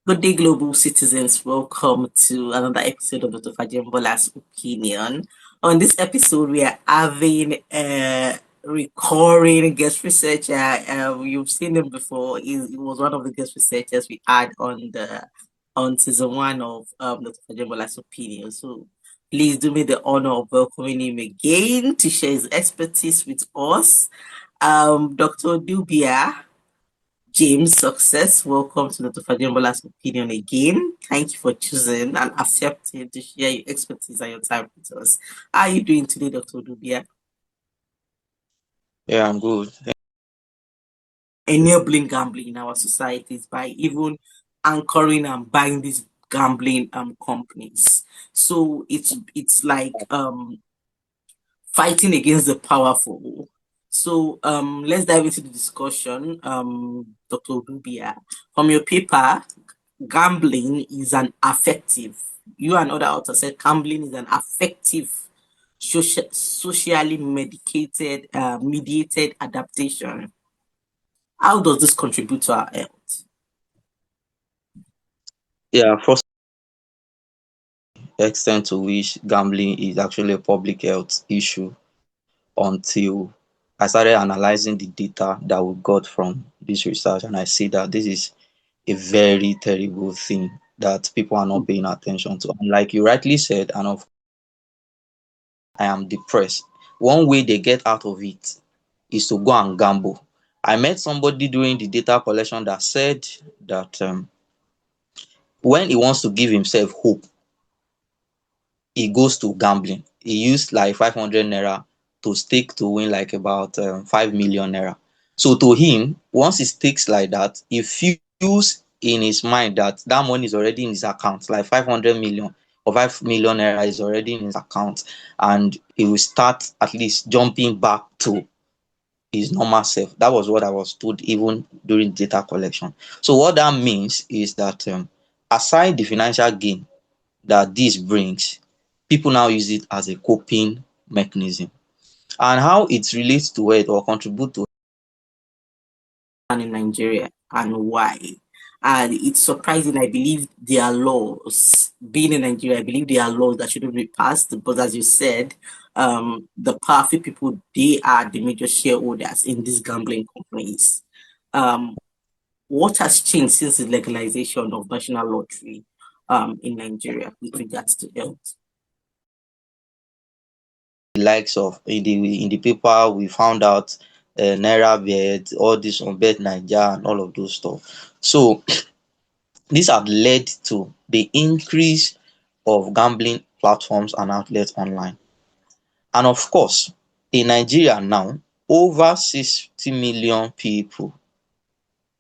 Good day, global citizens. Welcome to another episode of Dr. Fajembola's Opinion. On this episode, we are having a recurring guest researcher. You've seen him before. He was one of the guest researchers we had on season one of Dr. Fajembola's Opinion. So please do me the honor of welcoming him again to share his expertise with us. Dr. Dubia. James Success, welcome to Dr. Fajembola's Opinion again. Thank you for choosing and accepting to share your expertise and your time with us. How are you doing today, Dr. Dubia? Yeah, I'm good. Enabling gambling in our societies by even anchoring and buying these gambling companies. So it's like fighting against the powerful. So let's dive into the discussion. Dr. Dubia, from your paper, gambling is an affective. You and other authors said gambling is an affective, socially mediated adaptation. How does this contribute to our health? Yeah, first extent to which gambling is actually a public health issue until I started analyzing the data that we got from this research, and I see that this is a very terrible thing that people are not paying attention to. And like you rightly said, and of I am depressed. One way they get out of it is to go and gamble. I met somebody during the data collection that said that when he wants to give himself hope, he goes to gambling. He used like 500 naira to stake to win like about 5 million naira. So to him, once he stakes like that, he feels in his mind that that money is already in his account, like 500 million or 5 million naira is already in his account, and he will start at least jumping back to his normal self. That was what I was told even during data collection. So what that means is that aside the financial gain that this brings, people now use it as a coping mechanism. And how it relates to it or contribute to And in Nigeria and why? And it's surprising. I believe there are laws. Being in Nigeria, I believe there are laws that shouldn't be passed. But as you said, the powerful people, they are the major shareholders in these gambling companies. Um, what has changed since the legalization of national lottery in Nigeria with regards to health? the likes of in the paper we found out Naira bet, all this on Bet Naija and all of those stuff. So this have led to the increase of gambling platforms and outlets online. And of course, in Nigeria now, over 60 million people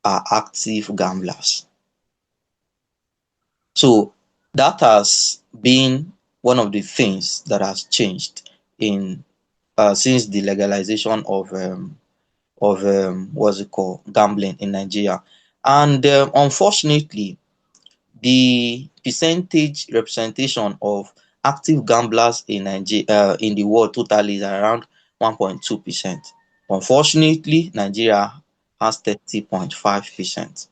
are active gamblers. So that has been one of the things that has changed in since the legalization of what's it called, gambling in Nigeria. And unfortunately, the percentage representation of active gamblers in Nigeria in the world totally is around 1.2%. Unfortunately, Nigeria has 30.5%.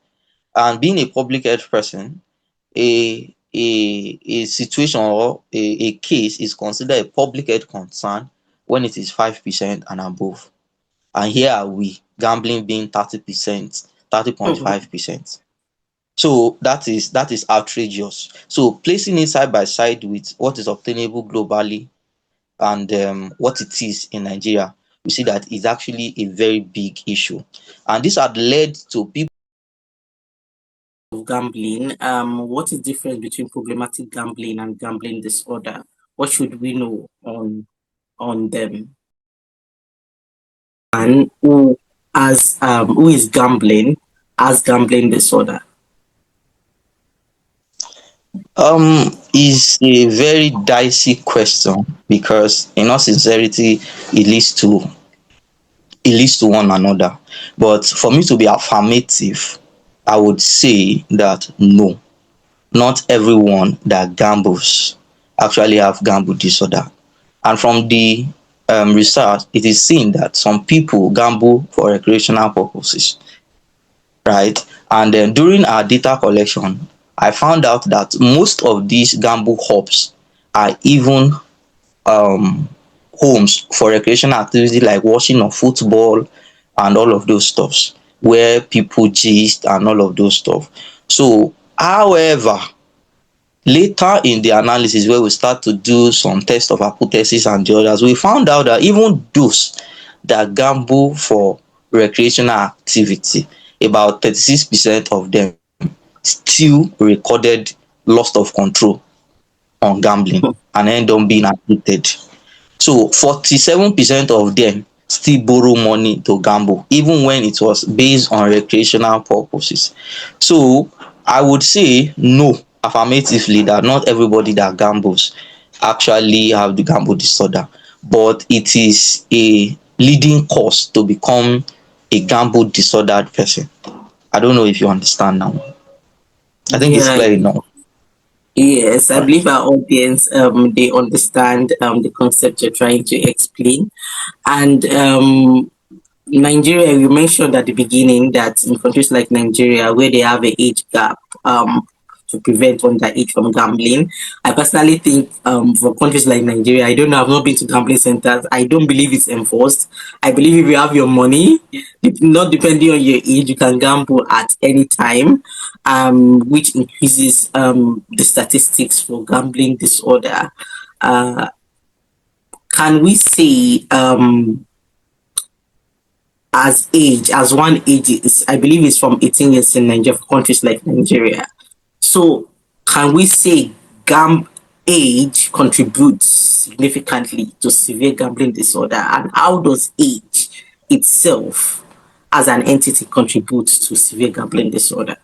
And being a public health person, a situation or a case is considered a public health concern when it is 5% and above. And here are we, gambling being 30%, 30.5%. So that is outrageous. So placing it side by side with what is obtainable globally and what it is in Nigeria, we see that it's actually a very big issue. And this had led to people Of gambling, what is the difference between problematic gambling and gambling disorder? What should we know on them? And who is gambling as gambling disorder? is a very dicey question because in all sincerity it leads to one another. But for me to be affirmative, I would say that no, not everyone that gambles actually have gamble disorder. And from the research, it is seen that some people gamble for recreational purposes, right? And then during our data collection, I found out that most of these gamble hubs are even homes for recreational activity like watching of football and all of those stuffs where people gist and all of those stuff. So however, later in the analysis where we start to do some test of hypothesis and the others, we found out that even those that gamble for recreational activity, about 36% of them still recorded loss of control on gambling and end up being addicted. So 47% of them still borrow money to gamble even when it was based on recreational purposes. So I would say no affirmatively that not everybody that gambles actually have the gamble disorder, but it is a leading cause to become a gamble disordered person. I don't know if you understand now. I think it's Yeah, clear enough. yes, I Right. believe our audience they understand the concept you're trying to explain. And Nigeria, you mentioned at the beginning that in countries like Nigeria, where they have an age gap to prevent underage from gambling, I personally think for countries like Nigeria, I don't know, I've not been to gambling centers. I don't believe it's enforced. I believe if you have your money, not depending on your age, you can gamble at any time, which increases the statistics for gambling disorder. Uh, can we say as one age is, I believe it's from 18 years in Nigeria, for countries like Nigeria. So can we say gam age contributes significantly to severe gambling disorder, and how does age itself as an entity contribute to severe gambling disorder?